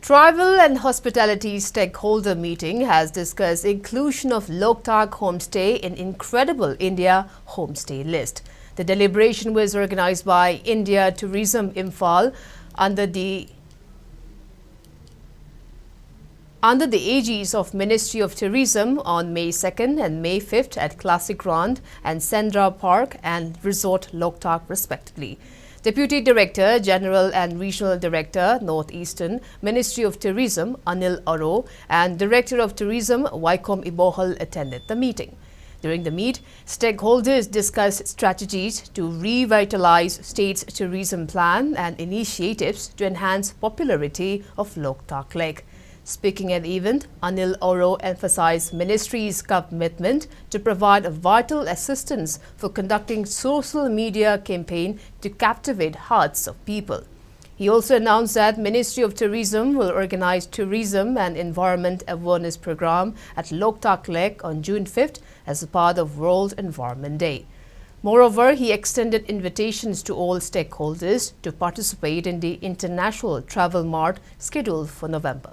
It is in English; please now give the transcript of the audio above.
Travel and hospitality stakeholder meeting has discussed inclusion of Loktak homestay in Incredible India homestay list. The deliberation was organized by India Tourism Imphal under the aegis of Ministry of Tourism on May 2nd and May 5th at Classic Grand and Sandra Park and Resort Loktak respectively. Deputy Director General and Regional Director Northeastern Ministry of Tourism Anil Aro and Director of Tourism Vaikom Ibohal attended the meeting. During the meet, stakeholders discussed strategies to revitalize state's tourism plan and initiatives to enhance popularity of Loktak Lake. Speaking at the event, Anil Aro emphasized Ministry's commitment to provide vital assistance for conducting social media campaign to captivate hearts of people. He also announced that Ministry of Tourism will organize tourism and environment awareness program at Loktak Lake on June 5th as a part of World Environment Day. Moreover, he extended invitations to all stakeholders to participate in the International Travel Mart scheduled for November.